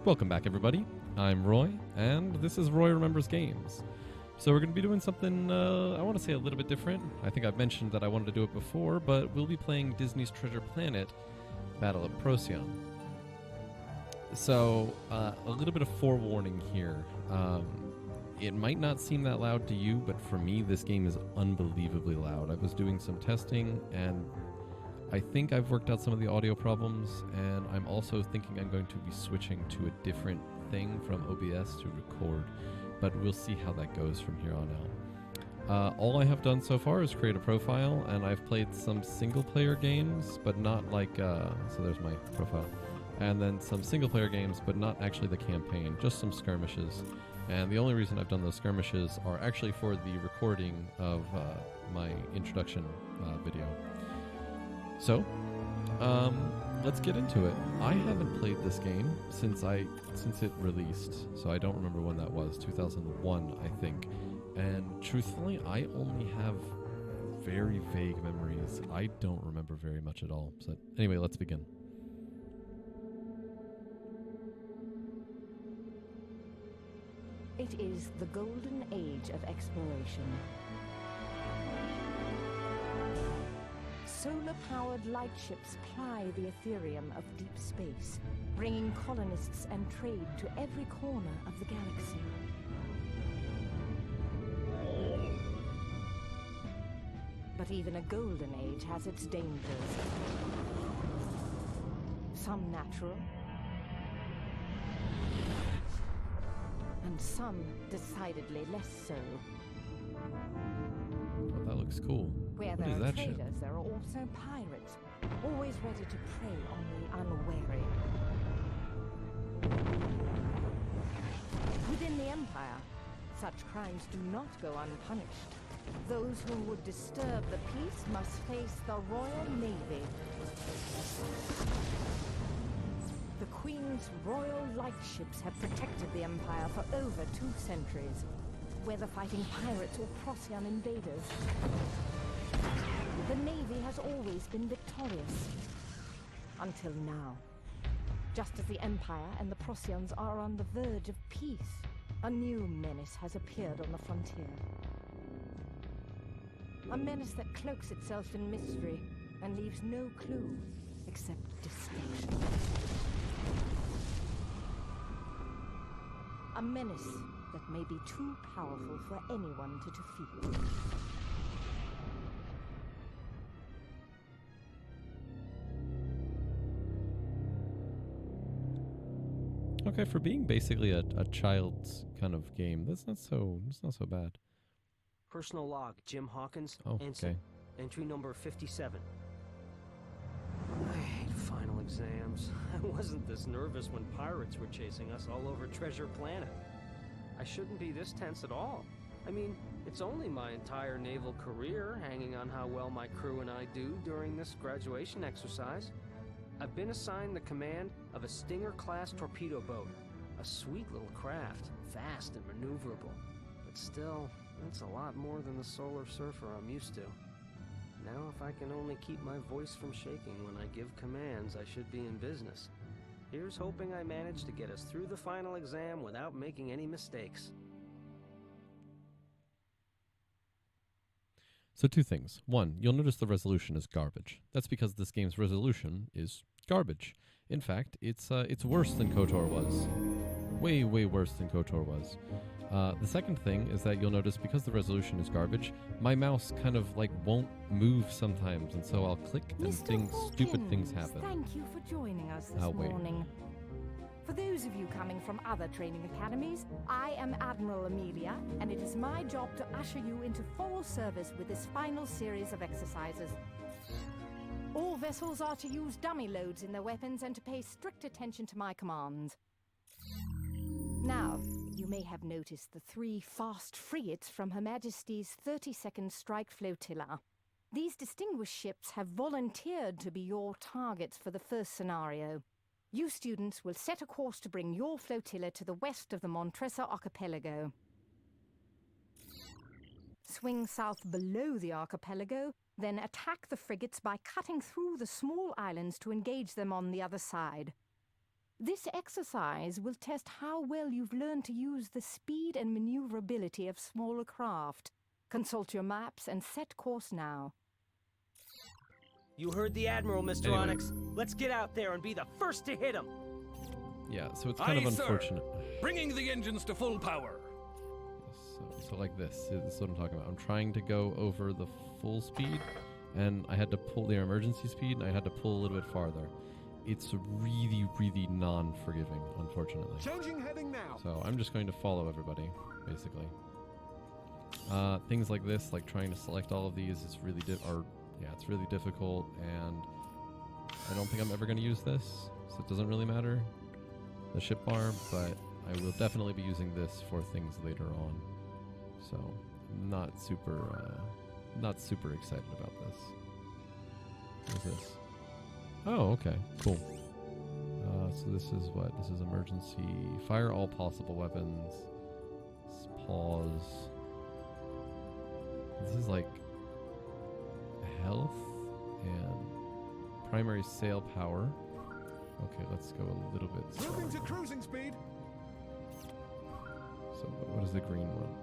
Welcome back, everybody. I'm Roy, and this is Roy Remembers Games. So we're going to be doing something, I want to say a little bit different. I think I've mentioned that I wanted to do it before, but we'll be playing Disney's Treasure Planet, Battle of Procyon. So, a little bit of forewarning here. It might not seem that loud to you, but for me, this game is unbelievably loud. I was doing some testing, and I think I've worked out some of the audio problems, and I'm also thinking I'm going to be switching to a different thing from OBS to record, but we'll see how that goes from here on out. All I have done so far is create a profile, and I've played some single-player games, but not like, so there's my profile, and then some single-player games, but not actually the campaign, just some skirmishes. And the only reason I've done those skirmishes are actually for the recording of my introduction video. So, let's get into it. I haven't played this game since it released, so I don't remember when that was. 2001, I think. And truthfully, I only have very vague memories. I don't remember very much at all. So anyway, let's begin. It is the golden age of exploration. Solar-powered lightships ply the Ethereum of deep space, bringing colonists and trade to every corner of the galaxy. But even a golden age has its dangers. Some natural, and some decidedly less so. Oh, that looks cool. Where What there is are that traders, shit? there are also pirates, always ready to prey on the unwary. Within the Empire, such crimes do not go unpunished. Those who would disturb the peace must face the Royal Navy. The Queen's Royal Lightships have protected the Empire for over 2 centuries, whether fighting pirates or Procyon invaders. The Navy has always been victorious. Until now. Just as the Empire and the Procyons are on the verge of peace, a new menace has appeared on the frontier. A menace that cloaks itself in mystery and leaves no clue except destruction. A menace that may be too powerful for anyone to defeat. Okay, for being basically a child's kind of game, that's not so bad. Personal log, Jim Hawkins, Oh, Ensign, okay. entry number 57. I hate final exams. I wasn't this nervous when pirates were chasing us all over Treasure Planet. I shouldn't be this tense at all. I mean, it's only my entire naval career hanging on how well my crew and I do during this graduation exercise. I've been assigned the command of a Stinger-class torpedo boat. A sweet little craft, fast and maneuverable. But still, that's a lot more than the Solar Surfer I'm used to. Now if I can only keep my voice from shaking when I give commands, I should be in business. Here's hoping I manage to get us through the final exam without making any mistakes. So 2 things. 1, you'll notice the resolution is garbage. That's because this game's resolution is garbage. In fact, it's worse than KOTOR was. Way, way worse than KOTOR was. The second thing is that you'll notice because the resolution is garbage, my mouse kind of like won't move sometimes, and so I'll click and stupid things happen. Thank you for joining us this I'll wait. morning. For those of you coming from other training academies, I am Admiral Amelia, and it is my job to usher you into full service with this final series of exercises. All vessels are to use dummy loads in their weapons and to pay strict attention to my commands. Now, you may have noticed the 3 fast frigates from Her Majesty's 32nd Strike Flotilla. These distinguished ships have volunteered to be your targets for the first scenario. You students will set a course to bring your flotilla to the west of the Montresor Archipelago. Swing south below the archipelago, then attack the frigates by cutting through the small islands to engage them on the other side. This exercise will test how well you've learned to use the speed and maneuverability of smaller craft. Consult your maps and set course now. You heard the Admiral, Mr. Anyway. Onyx. Let's get out there and be the first to hit him. Yeah, so it's kind of Aye, sir. unfortunate. Bringing the engines to full power. So like this is what I'm talking about. I'm trying to go over the full speed, and I had to pull their emergency speed, and I had to pull a little bit farther. It's really, really non-forgiving, unfortunately. Changing heading now. So I'm just going to follow everybody, basically. Things like this, like trying to select all of these, is really it's really difficult, and I don't think I'm ever going to use this, so it doesn't really matter, the ship bar, but I will definitely be using this for things later on. So I'm not super excited about this. What is this? Oh, okay, cool. So this is what? This is emergency. Fire all possible weapons. Pause. This is like health and primary sail power. Okay, let's go a little bit Moving to slower. cruising speed. So what is the green one?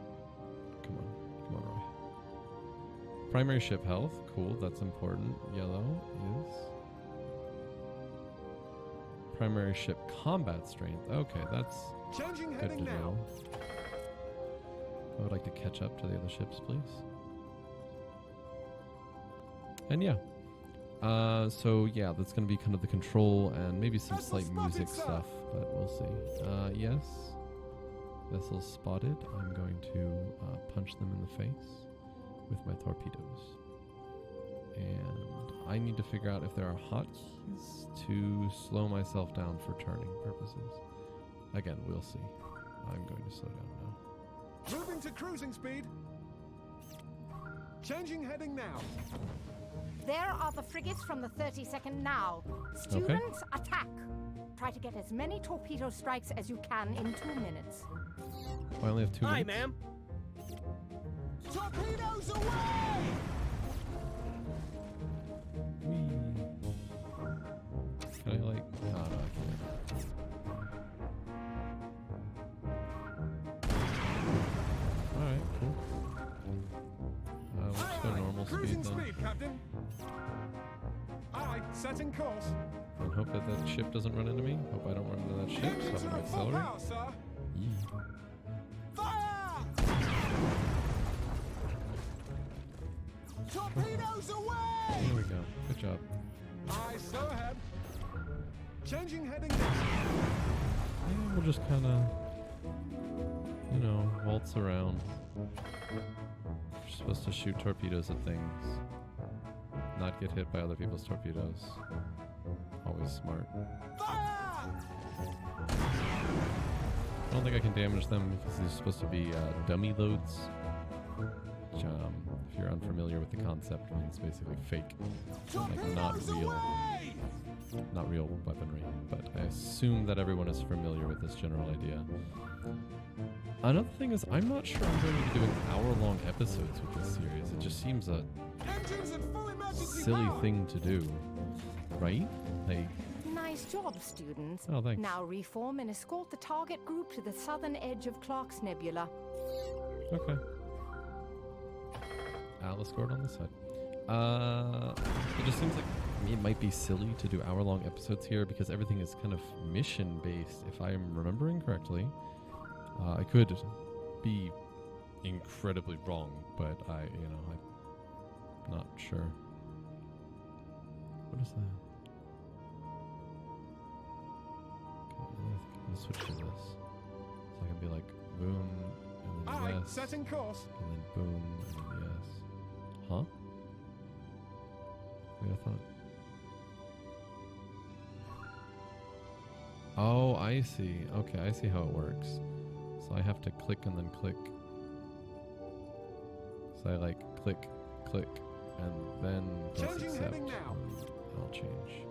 Come on, Roy. Primary ship health, cool, that's important. Yellow is primary ship combat strength. Okay, that's Changing good heading to now. know. I would like to catch up to the other ships, please. And yeah. So yeah, that's going to be kind of the control and maybe some Vessel slight spotted, music sir. stuff, but we'll see. Yes. Vessel spotted. I'm going to punch them in the face with my torpedoes. And I need to figure out if there are hotkeys to slow myself down for turning purposes. Again, we'll see. I'm going to slow down now. Moving to cruising speed. Changing heading now. There are the frigates from the 32nd now. Students, attack! Try to get as many torpedo strikes as you can in 2 minutes. I only have 2 Aye, minutes. ma'am. Torpedoes away! Whee. Can I like... Oh, no, I can't. Alright, cool. We'll just go normal Cruising speed then. speed, Captain. Aye, setting course. And hope that that ship doesn't run into me. Hope I don't run into that ship, Engines so I'm are going to at full accelerate. power, sir. Yee. Fire! Torpedoes away! There we go. Good job. Aye, so ahead. Changing heading now. Yeah, we'll just kind of, you know, waltz around. We're supposed to shoot torpedoes at things. Not get hit by other people's torpedoes. Always smart. Fire! I don't think I can damage them because these are supposed to be dummy loads. Which, if you're unfamiliar with the concept, means basically fake. Like not Torpedoes real. away! Not real weaponry. But I assume that everyone is familiar with this general idea. Another thing is, I'm not sure I'm going to be doing hour-long episodes with this series. It just seems a Engines at full emergency silly power. thing to do. Right? Like, Nice job, students. oh, thanks. Now reform and escort the target group to the southern edge of Clark's Nebula. Okay. I'll escort on this side. It just seems like it might be silly to do hour-long episodes here because everything is kind of mission-based, if I'm remembering correctly. I could be incredibly wrong, but I'm not sure. What is that? Okay, I'm gonna switch to this. So I can be like, boom, and then Aye, yes. setting course. And then boom, and then yes. Huh? Wait, I thought. Oh, I see. Okay, I see how it works. So I have to click and then click. So I like click, click, and then press Changing accept. heading now. And I'll change.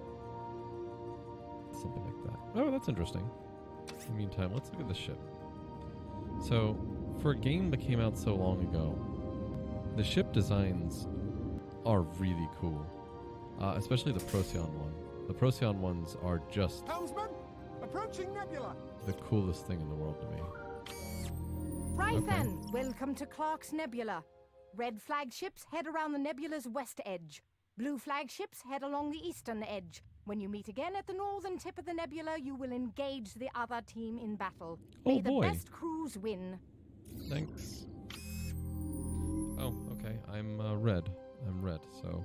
Something like that. Oh, that's interesting. In the meantime, let's look at the ship. So, for a game that came out so long ago, the ship designs are really cool. Especially the Procyon one. The Procyon ones are just Helmsman, Approaching nebula. the coolest thing in the world to me. Right Okay. then, welcome to Clark's Nebula. Red flagships head around the nebula's west edge. Blue flagships head along the eastern edge. When you meet again at the northern tip of the nebula, you will engage the other team in battle. May Oh, boy. the best crews win. Thanks. Oh, okay. I'm red. I'm red, so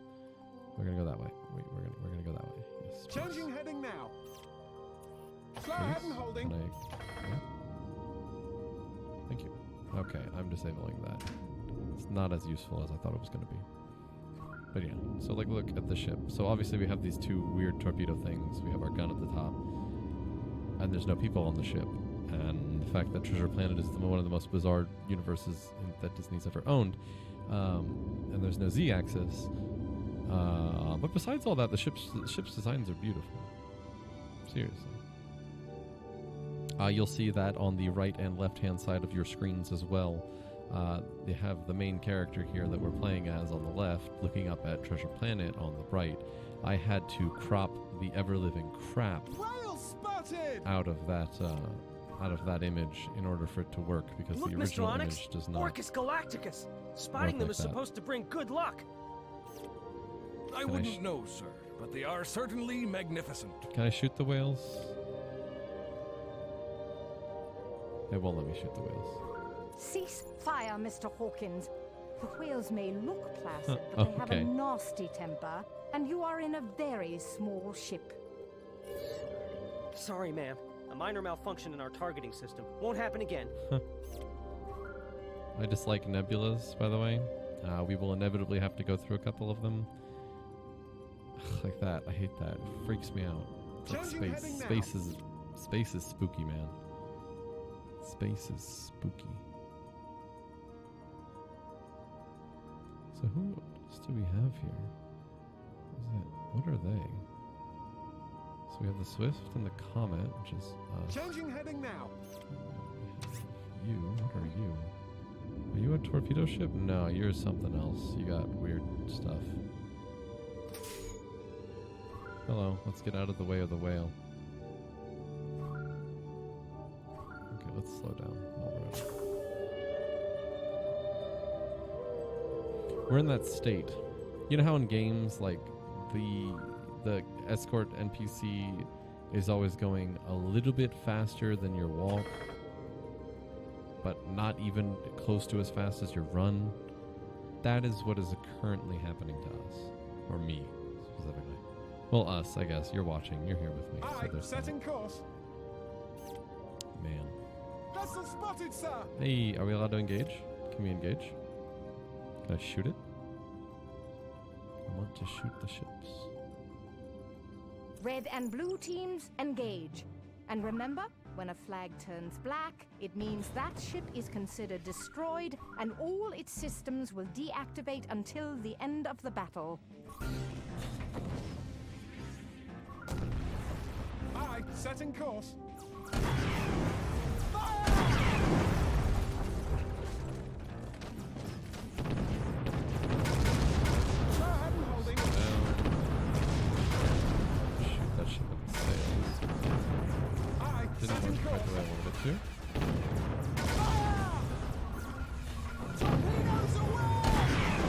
we're gonna go that way. Wait, we're gonna go that way. Yes. please. Changing heading now. Slow ahead and Please? holding. Can I? Yeah. Thank you. Okay, I'm disabling that. It's not as useful as I thought it was gonna be. But yeah, so like look at the ship. So obviously we have these two weird torpedo things. We have our gun at the top, and there's no people on the ship. And the fact that Treasure Planet is one of the most bizarre universes that Disney's ever owned, and there's no Z-axis. But besides all that, the ship's designs are beautiful. Seriously. You'll see that on the right and left-hand side of your screens as well. They have the main character here that we're playing as on the left, looking up at Treasure Planet on the right. I had to crop the ever-living crap Whale spotted. out of that image in order for it to work, because Look, the Mr. original Onyx, image does not. Orcus Galacticus. Spotting them like is that. supposed to bring good luck. I Can I wouldn't know, sir, but they are certainly magnificent. Can I shoot the whales? It won't let me shoot the whales. Cease fire, Mr. Hawkins. The whales may look placid, Huh, but they have okay. a nasty temper, and you are in a very small ship. Sorry, ma'am. A minor malfunction in our targeting system. Won't happen again. I dislike nebulas, by the way. We will inevitably have to go through a couple of them. Like that. I hate that. It freaks me out. It's like Changing space. heading Space is spooky, man. Space is spooky. So who else do we have here? What are they? So we have the Swift and the Comet, which is us. Changing heading now. You, what are you? Are you a torpedo ship? No, you're something else. You got weird stuff. Hello, let's get out of the way of the whale. Okay, let's slow down. We're in that state. You know how in games, like, the escort NPC is always going a little bit faster than your walk, but not even close to as fast as your run? That is what is currently happening to us. Or me, specifically. Well, us, I guess. You're watching. You're here with me. So Aye, there's that. setting course. Man. Vessel spotted, sir. Hey, are we allowed to engage? Can we engage? Can I shoot it? I want to shoot the ships. Red and blue teams, engage. And remember, when a flag turns black, it means that ship is considered destroyed and all its systems will deactivate until the end of the battle. Aye, setting course. Slow ahead and holding. Down. Shoot that ship with the sails. Aye, Didn't want setting to fight course. the way I wanted it to. Torpedoes away!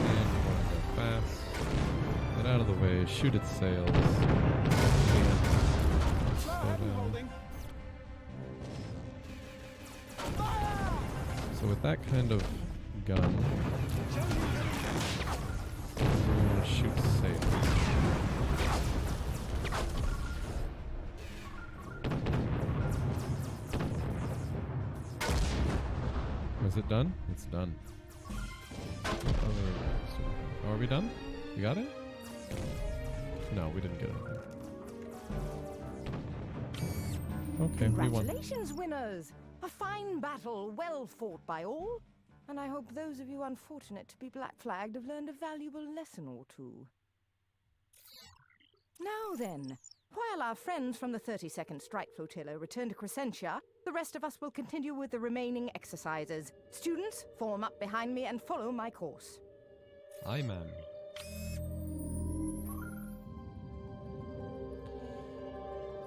And we want to go fast. Get out of the way. Shoot its sails. Slow Slow ahead and down. holding. So with that kind of gun, Changing heading now. we're going to shoot sails. Is it done? It's done. Oh, are we done? You got it? No, we didn't get anything. Okay, we won. Congratulations, winners! A fine battle, well fought by all. And I hope those of you unfortunate to be black flagged have learned a valuable lesson or two. Now then, while our friends from the 32nd Strike Flotilla return to Crescentia, the rest of us will continue with the remaining exercises. Students, form up behind me and follow my course. Aye, ma'am.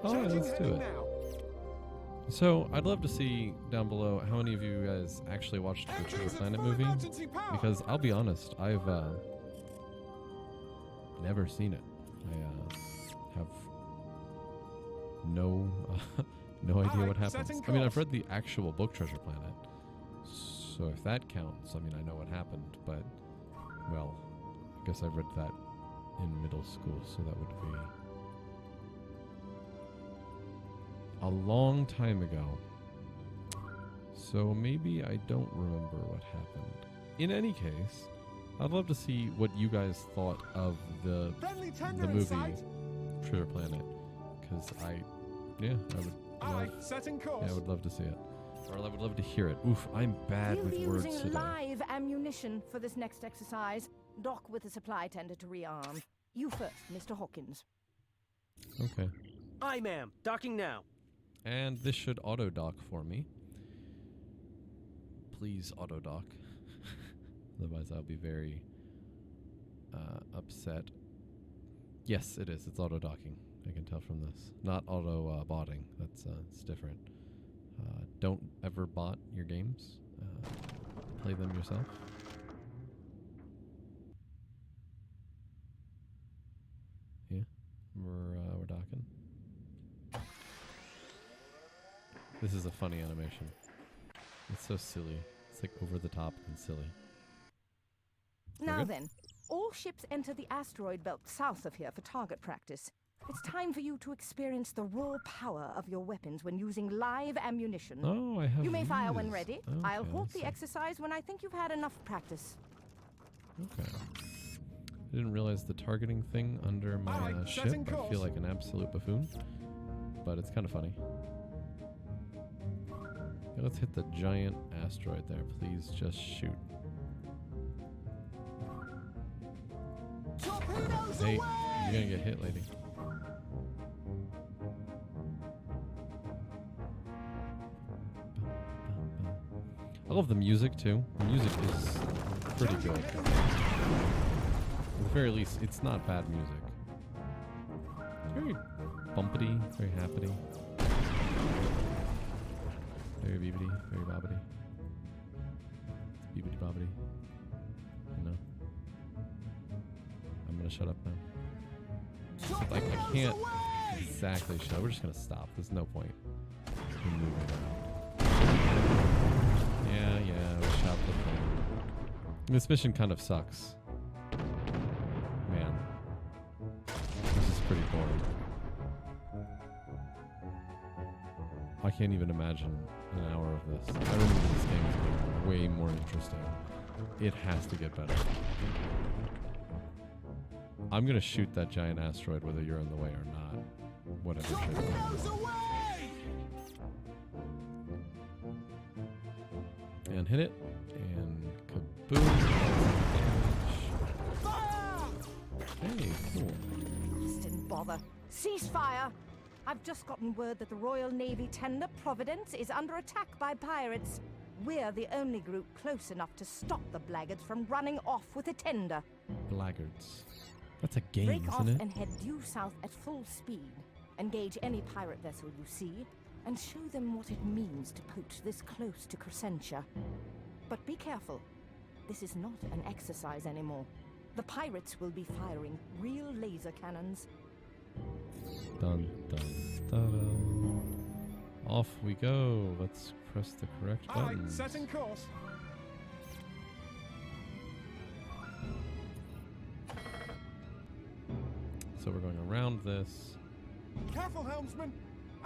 Alright, Changing let's do heading it. now. So, I'd love to see down below how many of you guys actually watched the Treasure Engines Planet at full movie. emergency power. Because I'll be honest, I've never seen it. I have no no idea Alright, what happens. setting I mean, I've course. read the actual book Treasure Planet, so if that counts, I mean, I know what happened. But well, I guess I read that in middle school, so that would be a long time ago. So maybe I don't remember what happened. In any case, I'd love to see what you guys thought of the Friendly tender in movie sight. Treasure Planet, because I would Aye, love, setting course. I would love to see it, or I would love to hear it. Oof, I'm bad We'll with be words using today. live ammunition for this next exercise. Dock with the supply tender to rearm. You first, Mr. Hawkins. Okay, Aye, ma'am. Docking now. and this should auto dock for me. Please auto dock. Otherwise, I'll be very upset. Yes, it is. It's auto docking. I can tell from this. Not auto botting. That's it's different. Don't ever bot your games. Play them yourself. Yeah, we're docking. This is a funny animation. It's so silly. It's like over the top and silly. Now good? then, all ships enter the asteroid belt south of here for target practice. It's time for you to experience the raw power of your weapons when using live ammunition. Oh, I have. You may fire when these. ready. Okay, I'll halt I the see. exercise when I think you've had enough practice. Okay. I didn't realize the targeting thing under my Alright, ship. setting I course. feel like an absolute buffoon, but it's kind of funny. Okay, let's hit the giant asteroid there. Please just shoot. Torpedoes Hey, away! you're gonna get hit, lady. I love the music too. The music is pretty good. At the very least, it's not bad music. It's very bumpity, very happity. Very beebity, very bobbity. It's beebity bobbity. You know. I'm gonna shut up now. I can't exactly shut up. We're just gonna stop. There's no point in moving around. Yeah, we shot the thing. This mission kind of sucks. Man. This is pretty boring. I can't even imagine an hour of this. I remember this game is getting way more interesting. It has to get better. I'm gonna shoot that giant asteroid whether you're in the way or not. Whatever ship. Torpedoes away! And hit it. And kaboom. Fire! Hey, cool. Just didn't bother. Ceasefire! I've just gotten word that the Royal Navy tender Providence is under attack by pirates. We're the only group close enough to stop the blackguards from running off with the tender. Blackguards. That's a game, Break off isn't it? and head due south at full speed. Engage any pirate vessel you see, and show them what it means to poach this close to Crescentia. But be careful. This is not an exercise anymore. The pirates will be firing real laser cannons. Dun, dun, dun. Off we go. Let's press the correct Alright, buttons. setting course. So we're going around this Careful, helmsman.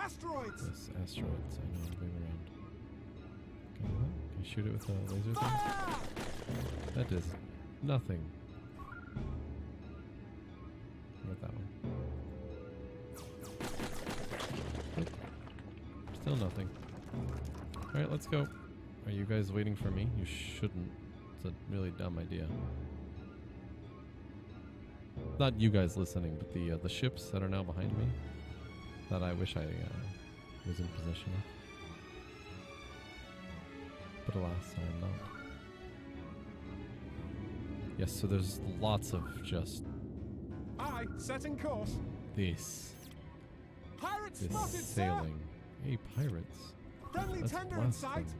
Asteroids! asteroid. So I know I'm going around. Can I shoot it with a laser thing? Fire! That does nothing. What about that one? Nope. Still nothing. Alright, let's go. Are you guys waiting for me? You shouldn't. It's a really dumb idea. Not you guys listening, but the ships that are now behind me that I wish I was in possession of. But alas, I am not. Yes, so there's lots of just Aye, setting course. this Pirates spotted, sir! sailing. Hey, pirates. Friendly Let's tender in blast sight. them.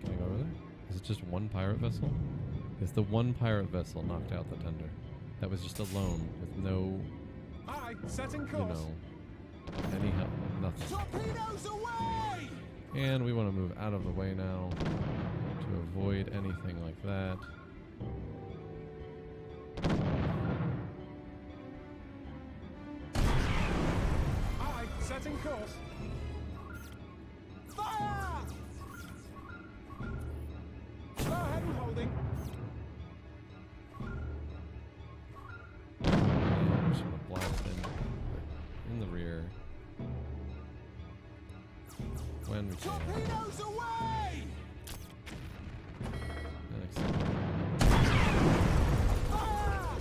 Can I go over there? Is it just one pirate vessel? Is the one pirate vessel knocked out the tender? That was just alone with no, Aye, setting you course. know, any help, nothing. Torpedoes away! And we want to move out of the way now to avoid anything like that. Aye, setting course. Fire! Go ahead and holding. And we're just going to blast in the rear. When we can. Torpedoes away! Excellent. Fire!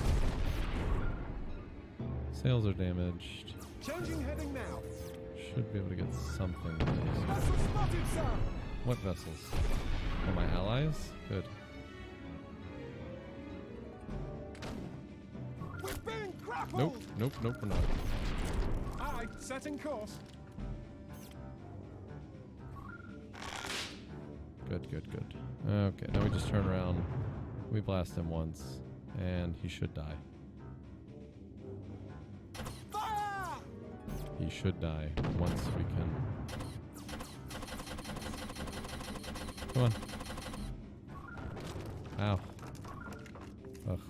Sails are damaged. Changing heading now. Should be able to get something. Vessel spotted, sir. What vessels? Oh, my allies? Good. We're being grappled! Nope, we're not. Aye, setting course. Good. Okay, now we just turn around. We blast him once, and he should die. Fire! He should die once we can. Come on. Ow. Ugh.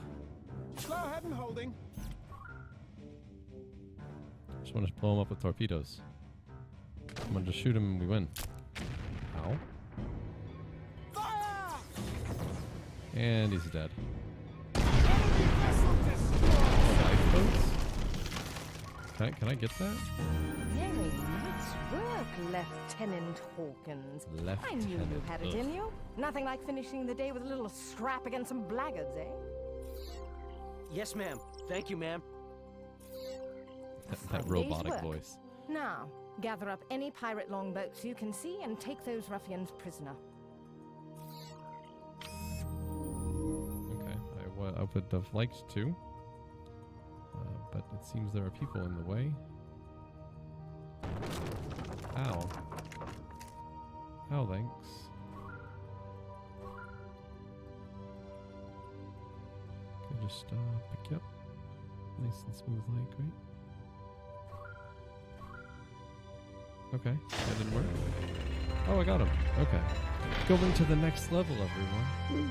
Slow ahead and holding. Just want to blow him up with torpedoes. I'm gonna just shoot him and we win. Ow. Fire! And he's dead. Enemy vessel destroyed! Lifeboats? Can I get that? Very nice work, Lieutenant Hawkins. I knew you had it in you. Nothing like finishing the day with a little scrap against some blackguards, eh? Yes, ma'am. Thank you, ma'am. That Fine day's robotic work. voice. Now, gather up any pirate longboats you can see and take those ruffians prisoner. Okay, I would have liked to. But it seems there are people in the way. Ow. Ow, thanks. Can I just pick you up? Nice and smooth like, right? Okay, that didn't work. Oh, I got him. Okay. Going to the next level, everyone.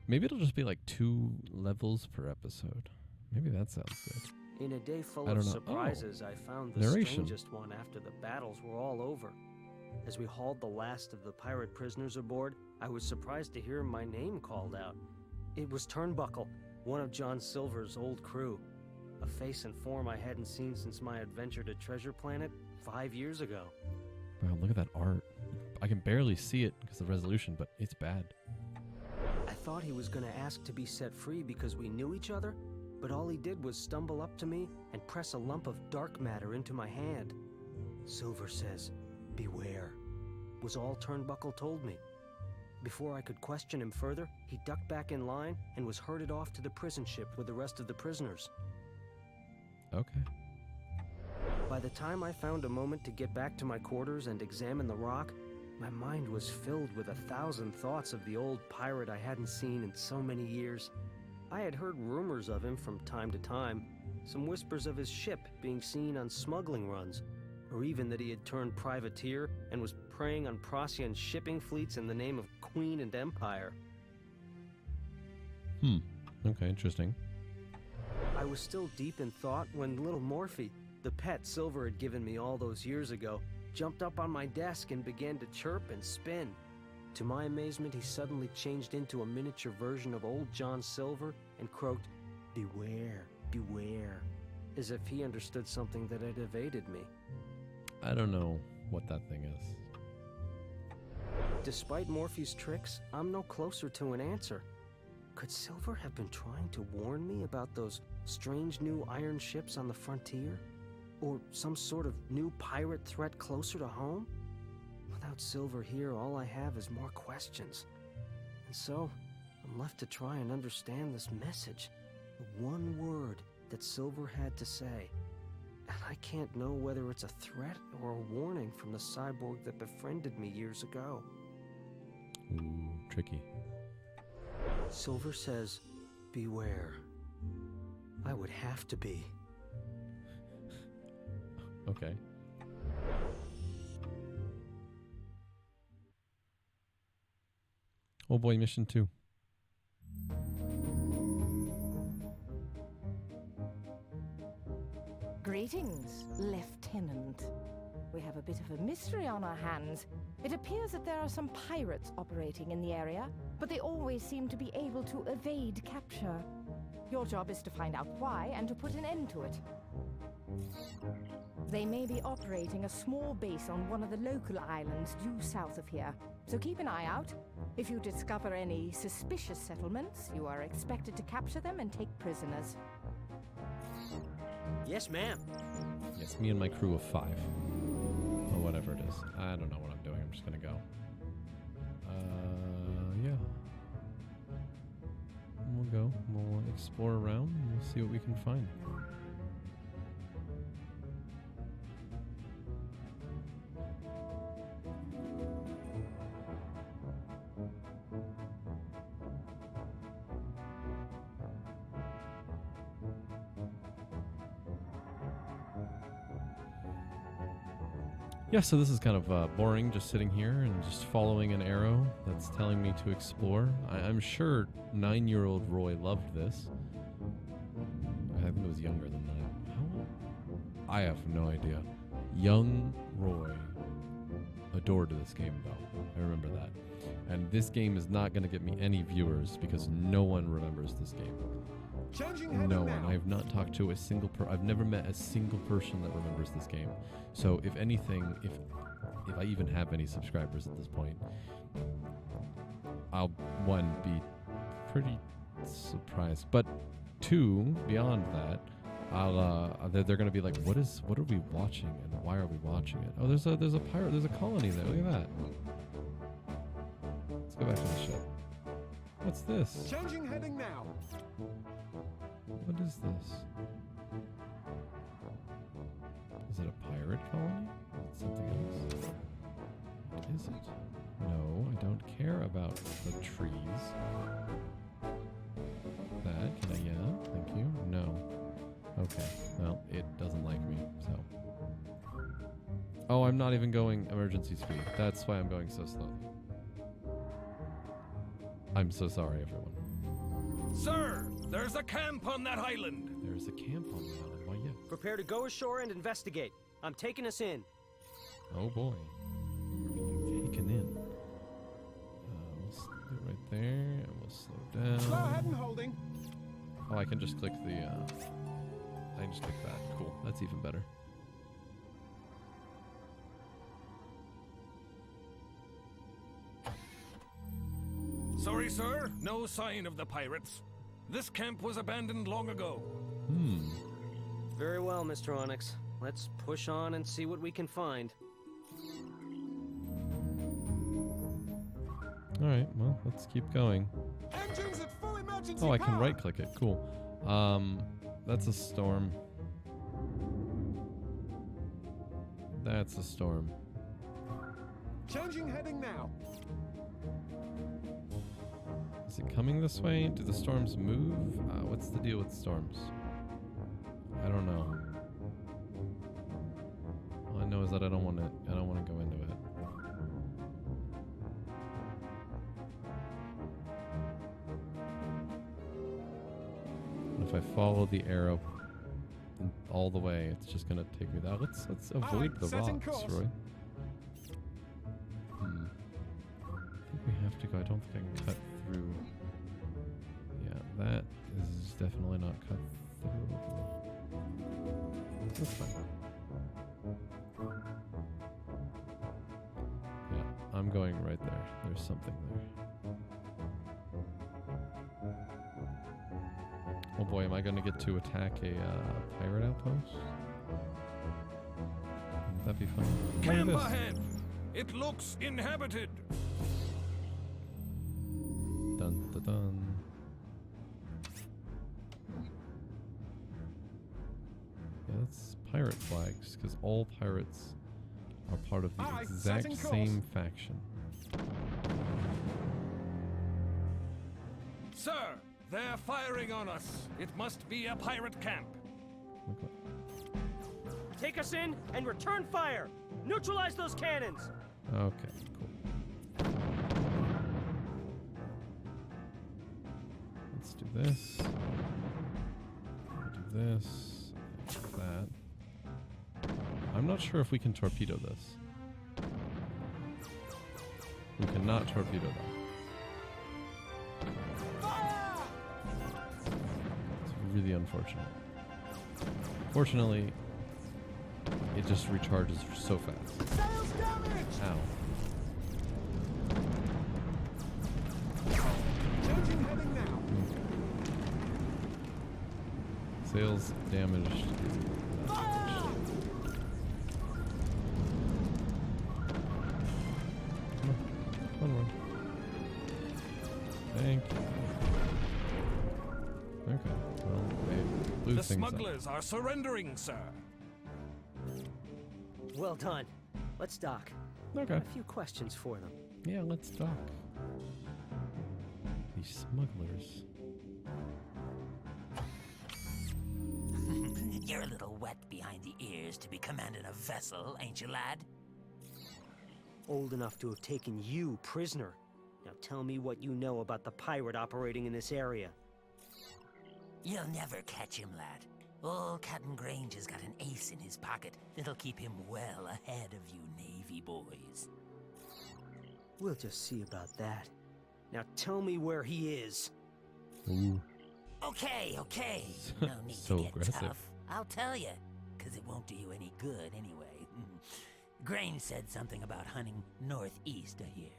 Maybe it'll just be like 2 levels per episode. Maybe that sounds good. In a day full I of don't know. surprises, I found the Narration. strangest one after the battles were all over. As we hauled the last of the pirate prisoners aboard, I was surprised to hear my name called out. It was Turnbuckle, one of John Silver's old crew. A face and form I hadn't seen since my adventure to Treasure Planet 5 years ago. Wow, look at that art. I can barely see it because of the resolution, but it's bad. I thought he was going to ask to be set free because we knew each other, but all he did was stumble up to me and press a lump of dark matter into my hand. Silver says, "Beware," was all Turnbuckle told me. Before I could question him further, he ducked back in line and was herded off to the prison ship with the rest of the prisoners. Okay. By the time I found a moment to get back to my quarters and examine the rock, my mind was filled with 1,000 thoughts of the old pirate I hadn't seen in so many years. I had heard rumors of him from time to time, some whispers of his ship being seen on smuggling runs, or even that he had turned privateer and was preying on Procyon shipping fleets in the name of Queen and Empire. Okay, interesting. I was still deep in thought when little Morphe, the pet Silver had given me all those years ago, jumped up on my desk and began to chirp and spin. To my amazement, he suddenly changed into a miniature version of old John Silver and croaked, "Beware, beware," as if he understood something that had evaded me. I don't know what that thing is. Despite Morphe's tricks, I'm no closer to an answer. Could Silver have been trying to warn me about those strange new iron ships on the frontier? Or some sort of new pirate threat closer to home? Without Silver here, all I have is more questions. And so, I'm left to try and understand this message. The one word that Silver had to say. And I can't know whether it's a threat or a warning from the cyborg that befriended me years ago. Ooh, tricky. Silver says, beware. I would have to be. Okay. Oh boy, mission 2. Greetings, Lieutenant. We have a bit of a mystery on our hands. It appears that there are some pirates operating in the area, but they always seem to be able to evade capture. Your job is to find out why and to put an end to it. They may be operating a small base on one of the local islands due south of here, so keep an eye out. If you discover any suspicious settlements, you are expected to capture them and take prisoners. Yes, ma'am. Yes, me and my crew of 5. Or whatever it is. I don't know what I'm doing. I'm just gonna go. Yeah. We'll go. We'll explore around and we'll see what we can find. Yeah, so this is kind of boring, just sitting here and just following an arrow that's telling me to explore. I'm sure 9-year-old Roy loved this. I think it was younger than that. How old? I have no idea. Young Roy adored this game, though. I remember that. And this game is not going to get me any viewers because no one remembers this game. No one. I have not talked to a single I've never met a single person that remembers this game. So if anything, if I even have any subscribers at this point, I'll, 1, be pretty surprised. But 2, beyond that, they're gonna be like, what are we watching and why are we watching it? Oh, there's a pirate, there's a colony there. Look at that. Let's go back to the ship. What's this? Changing heading now. What is this? Is it a pirate colony? Is it something else? What is it? No, I don't care about the trees. That, can I, yeah, thank you. No. Okay, well, it doesn't like me, so. Oh, I'm not even going emergency speed. That's why I'm going so slowly. I'm so sorry, everyone. Sir, there's a camp on that island. There's a camp on the island. Why, yes. Prepare to go ashore and investigate. I'm taking us in. Oh boy. We're being taken in. We'll do it right there, and we'll slow down. Slow ahead and holding. Oh, I can just click the, I can just click that. Cool. That's even better. Sorry, sir. No sign of the pirates. This camp was abandoned long ago. Very well, Mr. Onyx. Let's push on and see what we can find. Alright, well, let's keep going. Engines at full emergency Oh, I can power. right-click it. Cool. That's a storm. That's a storm. Changing heading now. Is it coming this way? Do the storms move? What's the deal with storms? I don't know. All I know is that I don't want to go into it. And if I follow the arrow all the way, it's just gonna take me that. Let's avoid the setting rocks, course. Roy. I think we have to go. I don't think I can cut through. Yeah, that is definitely not cut through. That's fine. Yeah, I'm going right there. There's something there. Oh boy, am I going to get to attack a pirate outpost? Would that be fun? Look at Camp this. ahead. It looks inhabited. Dun dun dun. flags, because all pirates are part of the Aye, exact setting course. same faction. Sir, they're firing on us. It must be a pirate camp. Okay. Take us in and return fire! Neutralize those cannons! Okay, cool. Let's do this. We'll do this. Like that. I'm not sure if we can torpedo this. We cannot torpedo that. It's really unfortunate. Fortunately, it just recharges so fast. Sails damaged! Ow. Changing heading now. Sails damaged. Come on. Thank you. Okay. Well, they blew The things up. smugglers are surrendering, sir. Well done. Let's dock. Okay. A few questions for them. Yeah, let's dock. These smugglers. You're a little wet behind the ears to be commanding a vessel, ain't you, lad? Old enough to have taken you prisoner. Now tell me what you know about the pirate operating in this area. You'll never catch him, lad. Old Captain Grange has got an ace in his pocket that'll keep him well ahead of you Navy boys. We'll just see about that. Now tell me where he is. Ooh. Okay, okay. No need So to get aggressive. tough. I'll tell you, because it won't do you any good anyway. Grange said something about hunting northeast of here.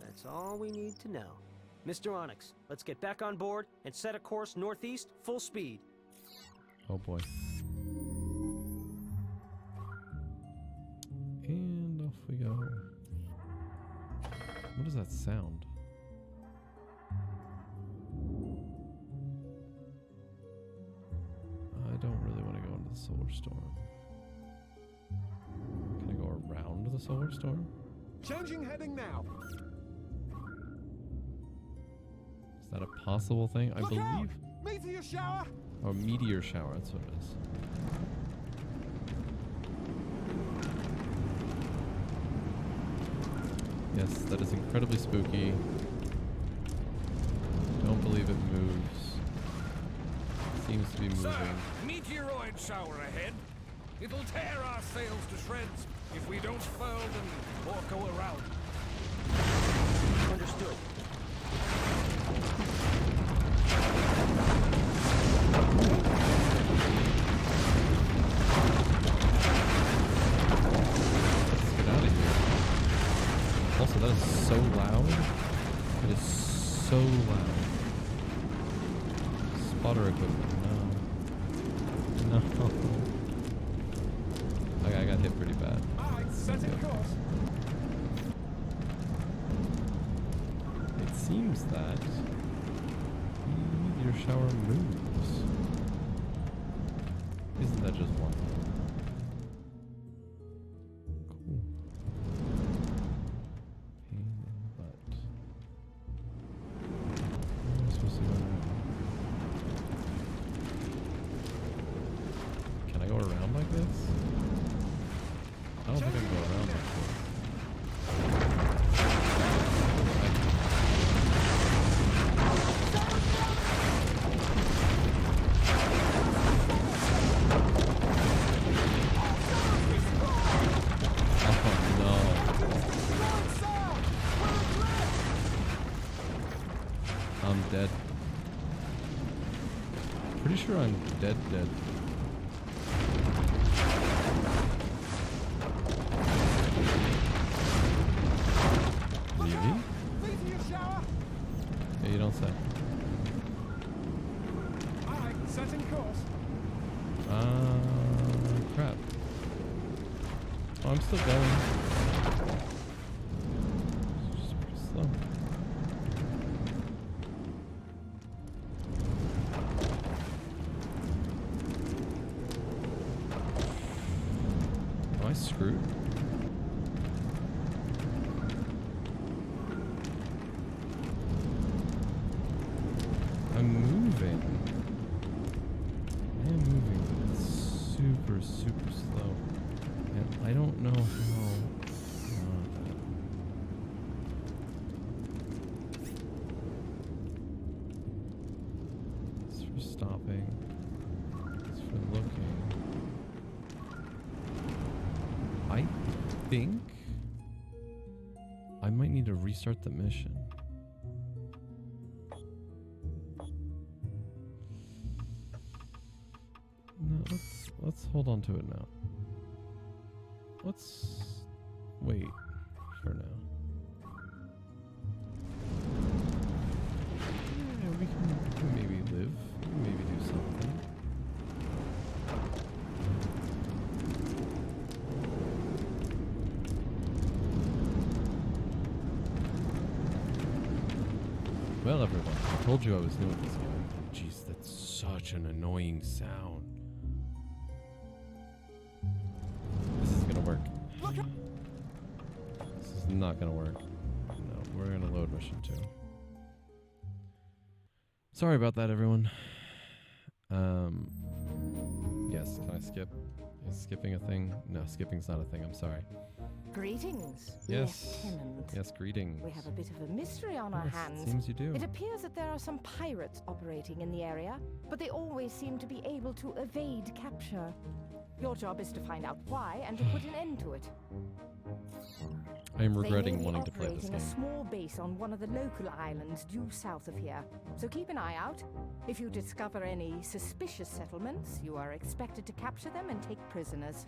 That's all we need to know. Mr. Onyx, let's get back on board and set a course northeast, full speed. Oh boy. And off we go. What does that sound? I don't really want to go into the solar storm. Can I go around the solar storm? Changing heading now. Is that a possible thing? I Look believe. out! Meteor shower! Oh, meteor shower, that's what it is. Yes, that is incredibly spooky. Don't believe it moves. Seems to be moving. Sir, meteoroid shower ahead. It'll tear our sails to shreds if we don't furl them or go around. Understood. Let's get out of here. Also, that is so loud. It is so loud. Spotter equipment. No. No. Okay, I got hit pretty bad. Aye, setting Okay. course. It seems that your shower moves. Isn't that just one? Cool. Pain in the butt. Where am I supposed to go now? Can I go around like this? I don't think I can go around like this. I'm dead. Pretty sure I'm dead. Really? Meteor shower! Yeah, you don't say. Aye, setting course. Crap. Oh, I'm still going. It's just pretty slow. I screwed? I'm moving. I am moving, but it's super, super slow. And I don't know how. It's for stopping. It's for looking. I think I might need to restart the mission. No, let's hold on to it now. Let's wait for now. Yeah, we can maybe live. We can maybe do something. Well, everyone, I told you I was new at this game. Jeez, that's such an annoying sound. This is gonna work. This is not gonna work. No, we're gonna load mission 2. Sorry about that, everyone. Yes, can I skip? Is skipping a thing? No, skipping's not a thing, I'm sorry. Greetings, Yes. Lieutenant. Yes, greetings. We have a bit of a mystery on our Yes, hands. it seems you do. It appears that there are some pirates operating in the area, but they always seem to be able to evade capture. Your job is to find out why and to put an end to it. I am They regretting may be wanting to play this operating game. a small base on one of the local islands due south of here, so keep an eye out. If you discover any suspicious settlements, you are expected to capture them and take prisoners.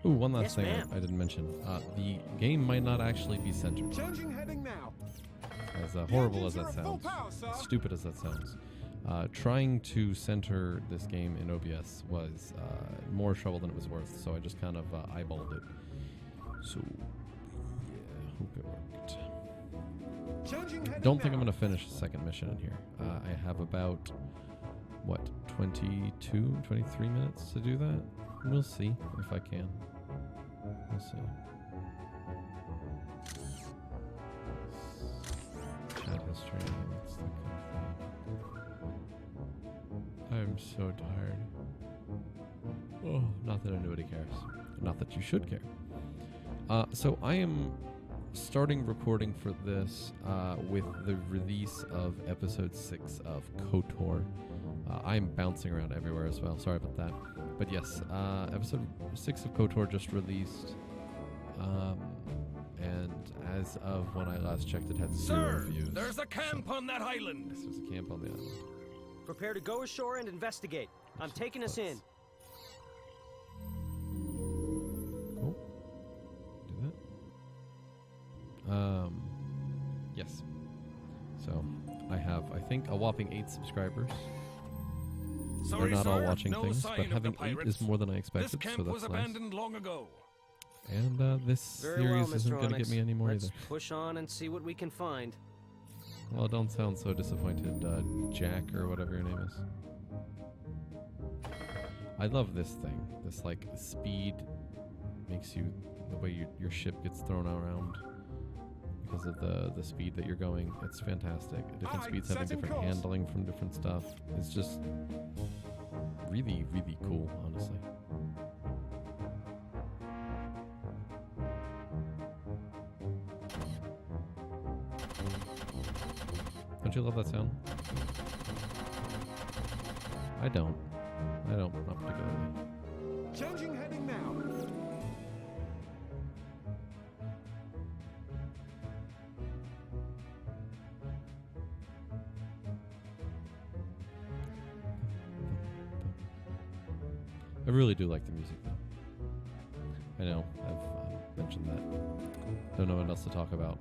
Ooh, one last Yes, thing ma'am. I didn't mention. The game might not actually be centered. Changing heading now. As horrible as engines that are at full sounds, power, sir. stupid as that sounds, trying to center this game in OBS was more trouble than it was worth, so I just kind of eyeballed it. So, yeah, hope it worked. Changing heading Don't think now. I'm going to finish the second mission in here. I have about, what, 22, 23 minutes to do that? We'll see if I can. We'll see. Chat history. That's the kind of thing. I'm so tired. Oh, not that anybody cares. Not that you should care. So I am starting recording for this with the release of episode 6 of KOTOR. I'm bouncing around everywhere as well. Sorry about that. But yes, episode 6 of KOTOR just released. And as of when I last checked, it had 0 Sir, views. there's a camp on that island. This was a camp on the island. Prepare to go ashore and investigate. I'm taking us in. Cool. Do that. Yes. So I have, I think, a whopping 8 subscribers. Sorry, They're not all sir, watching no things, sign but of the having 8 pirates. is more than I This expected, camp so was that's nice. abandoned long ago. And this Very well, series isn't Mr. going to Onyx. get me any more Let's either. push on and see what we can find. Well, don't sound so disappointed, Jack, or whatever your name is. I love this thing. This, like, speed makes you, the way your ship gets thrown around because of the speed that you're going. It's fantastic. Different Aye, speeds having setting different course. handling from different stuff. It's just really, really cool, honestly. Don't you love that sound? I don't. Not particularly. Changing heading now. I really do like the music, though. I know, I've mentioned that. Don't know what else to talk about.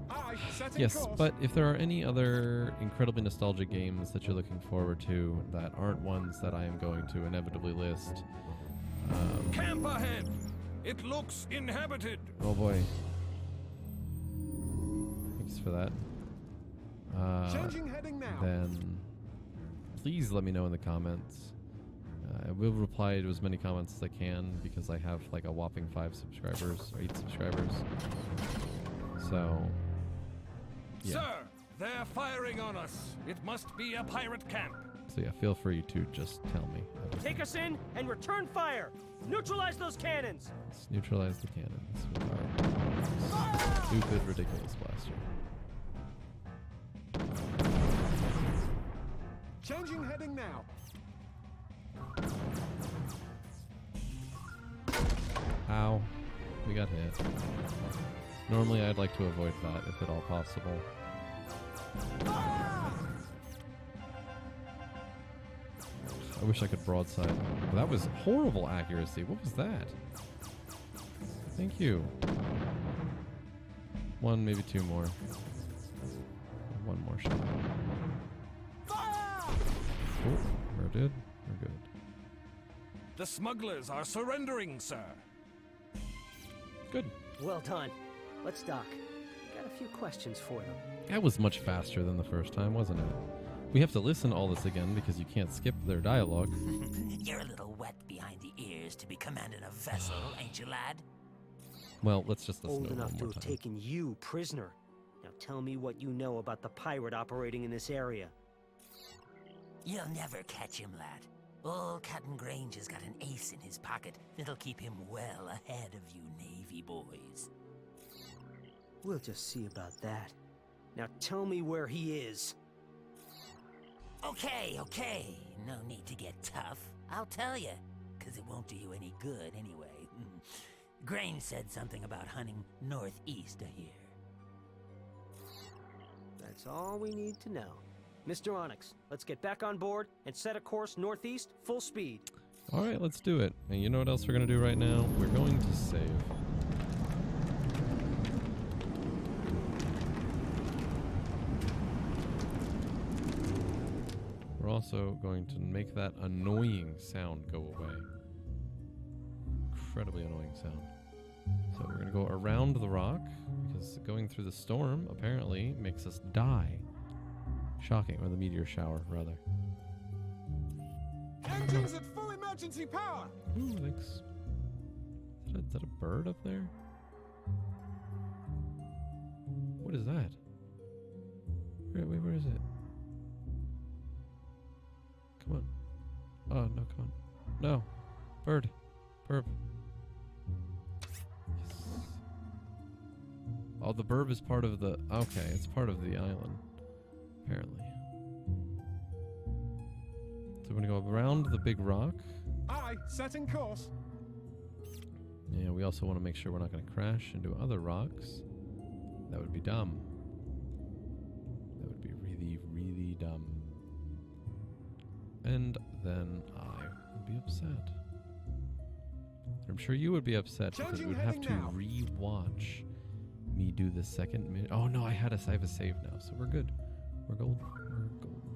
Aye, setting Yes, course. but if there are any other incredibly nostalgic games that you're looking forward to that aren't ones that I am going to inevitably list, Camp ahead. It looks inhabited. oh boy. Thanks for that. Changing heading now. Then please let me know in the comments. I will reply to as many comments as I can because I have like a whopping 5 subscribers or 8 subscribers. So, yeah. Sir, they're firing on us. It must be a pirate camp. So yeah, feel free to just tell me. Take us in and return fire! Neutralize those cannons! Let's neutralize the cannons with our stupid, ridiculous blaster. Changing heading now. Ow. We got hit. Normally I'd like to avoid that if at all possible. I wish I could broadside. That was horrible accuracy. What was that? Thank you. 1, maybe 2 more. 1 more shot. Cool. We're good. We're good. The smugglers are surrendering, sir. Good. Well done. Let's dock. Got a few questions for them. That was much faster than the first time, wasn't it? We have to listen all this again because you can't skip their dialogue. You're a little wet behind the ears to be commanding a vessel, ain't you, lad? Well, let's just listen Old to it enough one to more have time. taken you prisoner. Now tell me what you know about the pirate operating in this area. You'll never catch him, lad. Old Captain Grange has got an ace in his pocket that'll keep him well ahead of you Navy boys. We'll just see about that. Now tell me where he is. Okay. No need to get tough. I'll tell you, 'cause it won't do you any good anyway. Grange said something about hunting northeast of here. That's all we need to know. Mr. Onyx, let's get back on board and set a course northeast, full speed. All right, let's do it. And you know what else we're going to do right now? We're going to save. We're also going to make that annoying sound go away. Incredibly annoying sound. So we're going to go around the rock because going through the storm apparently makes us die. Shocking, or the meteor shower, rather. Engines at full emergency power. Ooh, thanks. Is that a bird up there? What is that? Where is it? Come on. Oh, no, come on. No. Bird. Burb. Yes. Oh, the burb is part of the... Okay, it's part of the island. Apparently. So we're going to go around the big rock. Aye, setting course. Yeah, we also want to make sure we're not going to crash into other rocks. That would be dumb. That would be really, really dumb. And then I would be upset. I'm sure you would be upset because we would have to re-watch me do the second minute. Oh no, I have a save now, so we're good. We're golden. We're golden.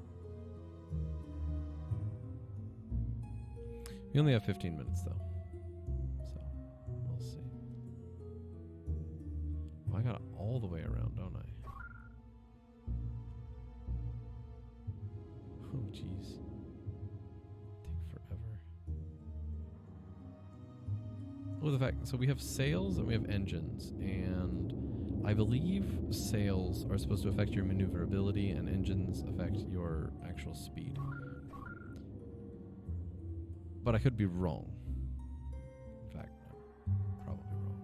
We only have 15 minutes though. So, we'll see. Oh, I got it all the way around, don't I? Oh, jeez. Take forever. Oh, the fact, so we have sails and we have engines, and I believe sails are supposed to affect your maneuverability and engines affect your actual speed. But I could be wrong. In fact, I'm probably wrong.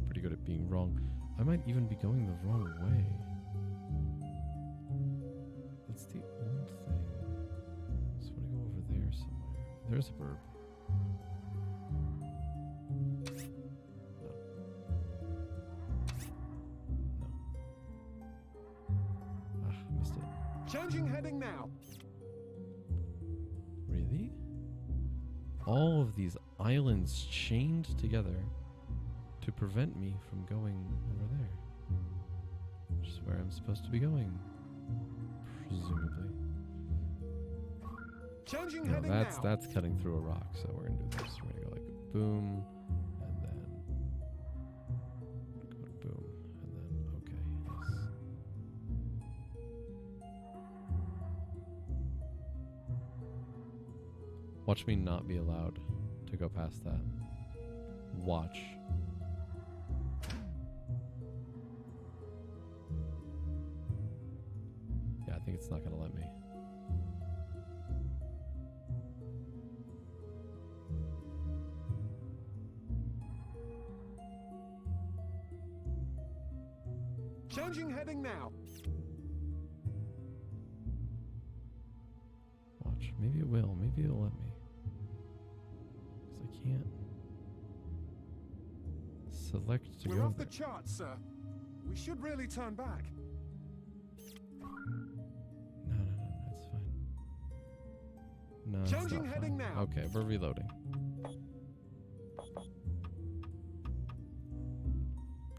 Pretty good at being wrong. I might even be going the wrong way. That's the old thing. So I want to go over there somewhere. There's a burb. Missed it. Changing heading now. Really? All of these islands chained together to prevent me from going over there. Which is where I'm supposed to be going. Presumably. Changing No, heading that's now. cutting through a rock, so we're gonna do this. We're gonna go like boom, and then go boom, and then okay, yes. Watch me not be allowed to go past that. Watch. Yeah, I think it's not gonna let me. Changing heading now. Watch. Maybe it will. Maybe it'll let me. Because I can't select to We're go off the there. charts, sir. We should really turn back. No, it's fine. No, it's Changing not heading fine. now. Okay, we're reloading.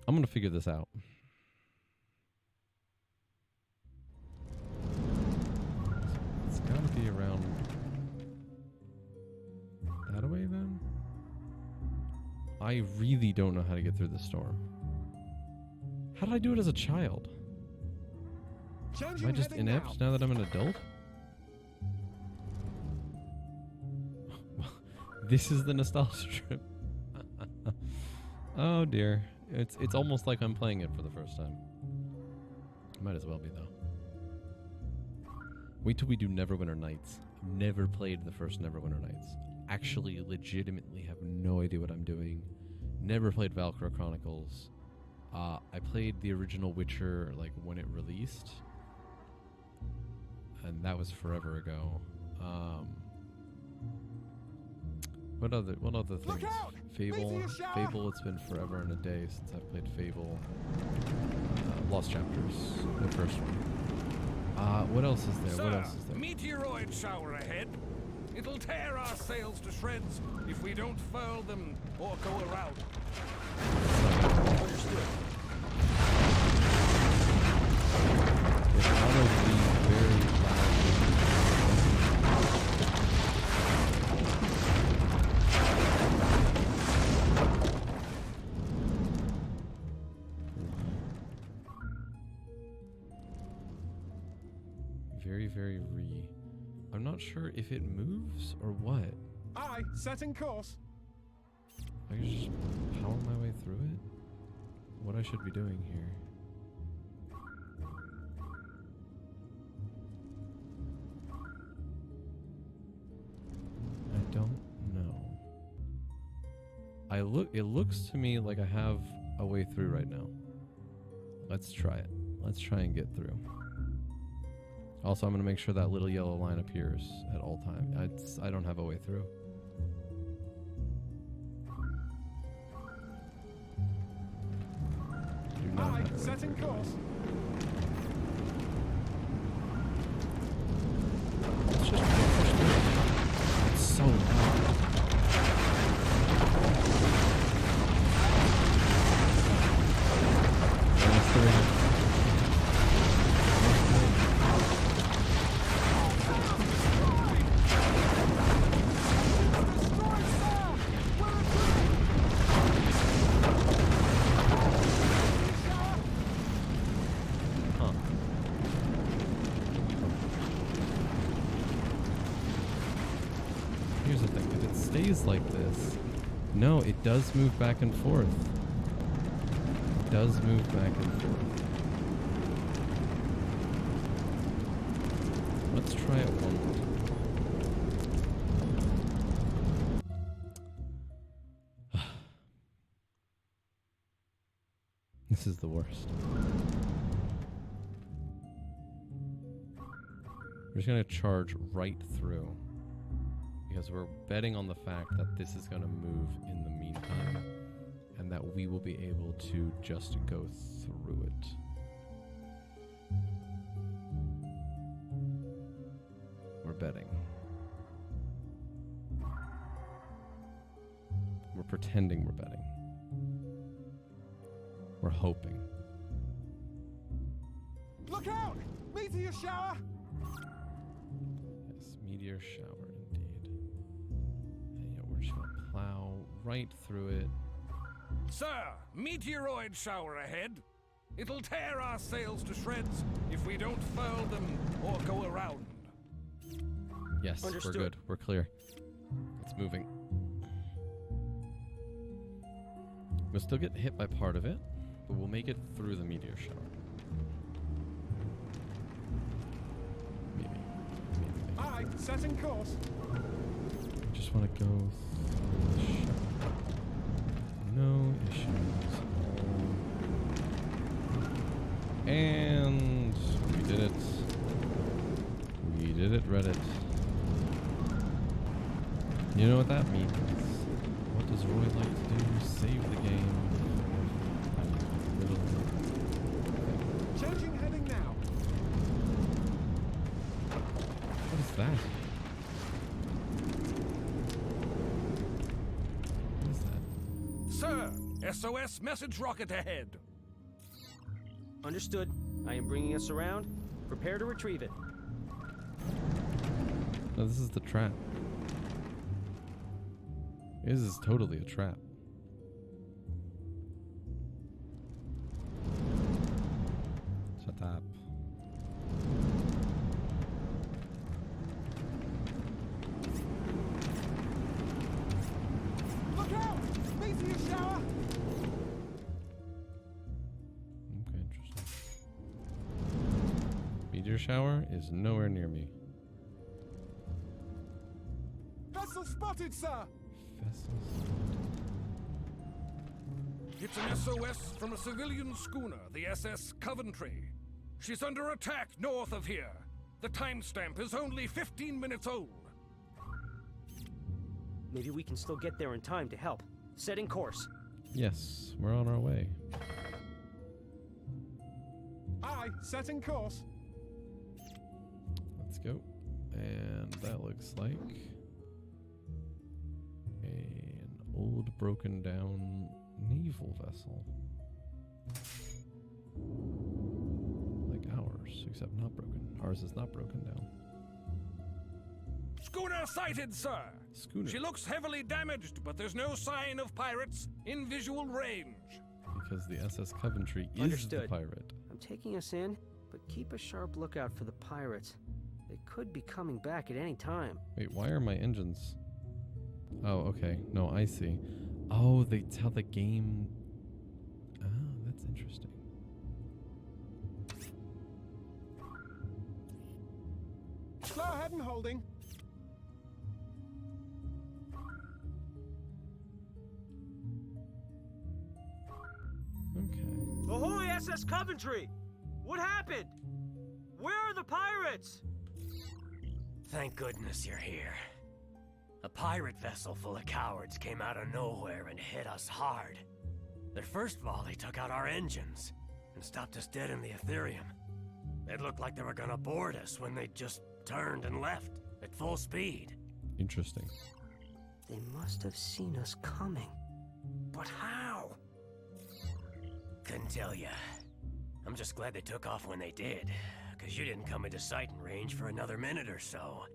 I'm gonna figure this out. It's gotta be around that way then? I really don't know how to get through the storm. How did I do it as a child? Changing Am I just heading inept now. now that I'm an adult? This is the nostalgia trip. Oh dear. It's almost like I'm playing it for the first time. Might as well be though. Wait till we do Neverwinter Nights. I've never played the first Neverwinter Nights. Actually, legitimately have no idea what I'm doing. Never played Valkyria Chronicles. I played the original Witcher like when it released, and that was forever ago. What other things? Look out! Fable. Meteor shower! Fable. It's been forever and a day since I've played Fable. Lost Chapters, the first one. What else is there? Sir, What else is there? meteoroid shower ahead. It'll tear our sails to shreds if we don't furl them or go around. Understood. It's one of the very loud. Very I'm not sure if it moves or what. Aye, setting course. I can just power my way through it? What I should be doing here. I don't know. It looks to me like I have a way through right now. Let's try it. Let's try and get through. Also, I'm going to make sure that little yellow line appears at all times. I don't have a way through. Do not Aye, have a way setting through. course. It's just push through. It's so loud. Here's the thing, if it stays like this, no, it does move back and forth. It does move back and forth. Let's try it one more time. This is the worst. We're just gonna charge right through. Because we're betting on the fact that this is going to move in the meantime, and that we will be able to just go through it. We're betting. We're pretending we're betting. We're hoping. Look out! Meteor shower! Yes, meteor shower indeed. And we're just going to plow right through it. Sir, meteoroid shower ahead. It'll tear our sails to shreds if we don't furl them or go around. Yes, Understood. we're good. We're clear. It's moving. We'll still get hit by part of it, but we'll make it through the meteor shower. Maybe. Aye, setting course. Just want to go through the shower. No issues. And we did it. We did it, Reddit. You know what that means. What does Roy like to do? Save the game. Changing heading now. What is that? What is that? Sir, SOS message rocket ahead. Understood. I am bringing us around. Prepare to retrieve it. No, this is the trap. This is totally a trap. Shut up. Look out! Meteor shower! Okay, interesting. Meteor shower is nowhere near me. Vessel spotted, sir! Vessels. It's an SOS from a civilian schooner, the SS Coventry. She's under attack north of here. The timestamp is only 15 minutes old. Maybe we can still get there in time to help. Setting course. Yes, we're on our way. Aye, setting course. Let's go. And that looks like an old broken down naval vessel. Like ours, except not broken. Ours is not broken down. Schooner sighted, sir. Schooner. She looks heavily damaged, but there's no sign of pirates in visual range. Because the SS Coventry is Understood. the pirate. I'm taking us in, but keep a sharp lookout for the pirates. They could be coming back at any time. Wait, why are my engines? Oh, okay. No, I see. Oh, they tell the game. Oh, that's interesting. Slow ahead and holding. Okay. Ahoy, SS Coventry! What happened? Where are the pirates? Thank goodness you're here. A pirate vessel full of cowards came out of nowhere and hit us hard. Their first volley took out our engines and stopped us dead in the Ethereum. It looked like they were gonna board us when they just turned and left at full speed. Interesting. They must have seen us coming. But how? Couldn't tell ya. I'm just glad they took off when they did, because you didn't come into sighting range for another minute or so.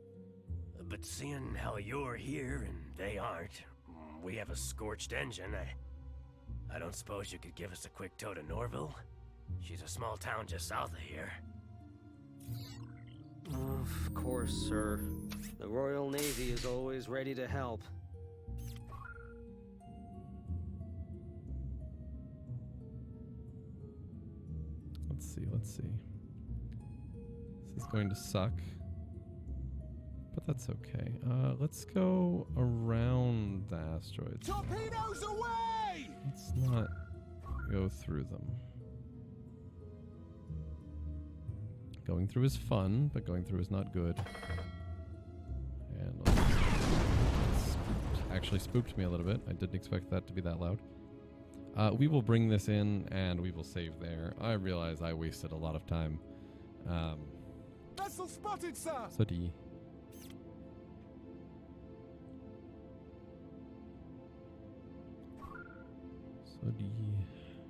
But seeing how you're here and they aren't, we have a scorched engine, I don't suppose you could give us a quick tow to Norville? She's a small town just south of here. Of course, sir. The Royal Navy is always ready to help. Let's see. This is going to suck. But that's okay. Let's go around the asteroids. Torpedoes away! Let's not go through them. Going through is fun, but going through is not good. And actually spooked me a little bit. I didn't expect that to be that loud. We will bring this in and we will save there. I realize I wasted a lot of time. Vessel spotted, sir! Sorry.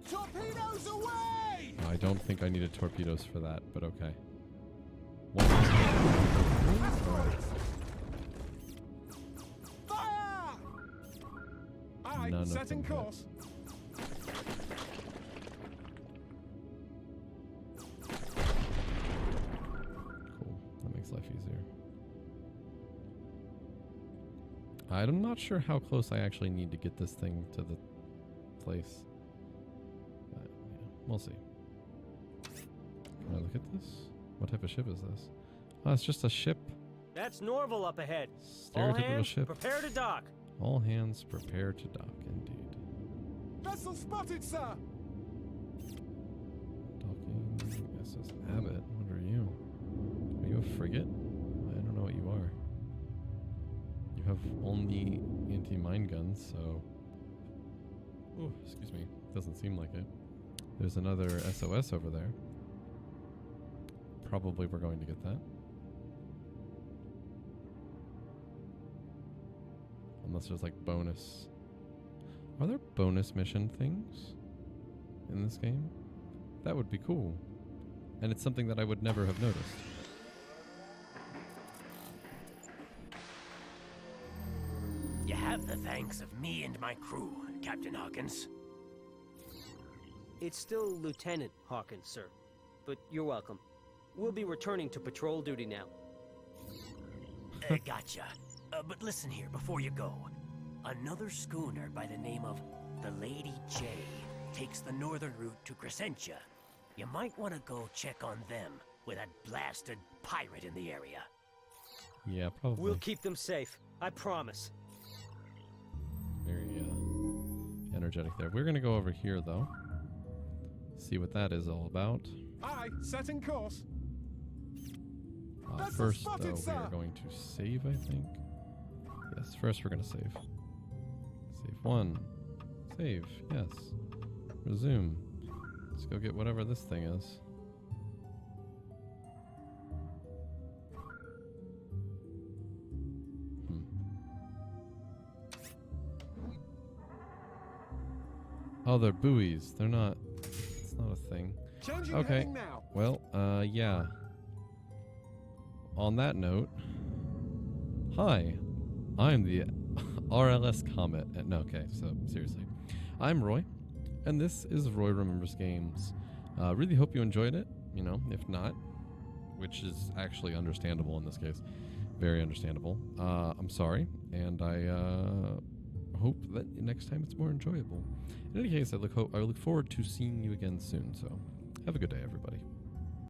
Torpedoes away! I don't think I needed torpedoes for that, but okay. Asteroids! Fire! Aye, None of setting them hit. course. Cool. That makes life easier. I'm not sure how close I actually need to get this thing to the place. But, yeah, we'll see. Can I look at this? What type of ship is this? Oh, it's just a ship. That's Norval up ahead. All Stereotypical hands, ship. prepare to dock. All hands prepare to dock, indeed. Vessel spotted, sir! Docking SS Abbott. What are you? Are you a frigate? I don't know what you are. You have only anti-mine guns, so... Oh, excuse me. Doesn't seem like it. There's another SOS over there. Probably we're going to get that. Unless there's like bonus. Are there bonus mission things in this game? That would be cool. And it's something that I would never have noticed. You have the thanks of me and my crew, Captain Hawkins. It's still Lieutenant Hawkins, sir. But you're welcome. We'll be returning to patrol duty now. Gotcha. But listen here, before you go. Another schooner by the name of the Lady J takes the northern route to Crescentia. You might want to go check on them with that blasted pirate in the area. Yeah, probably. We'll keep them safe. I promise. Very energetic there. We're going to go over here, though. See what that is all about. Aye, setting course. Vessel First, spotted, though, we sir. are going to save, I think. Yes, first we're going to save. Save 1. Save, yes. Resume. Let's go get whatever this thing is. Oh, they're buoys. They're not... It's not a thing. Changing Okay. heading now. Well, yeah. On that note, hi, I'm the RLS Comet. No, okay, so seriously. I'm Roy, and this is Roy Remembers Games. Really hope you enjoyed it. You know, if not, which is actually understandable in this case. Very understandable. I'm sorry, and I hope that next time it's more enjoyable. In any case, I look forward to seeing you again soon, so have a good day, everybody.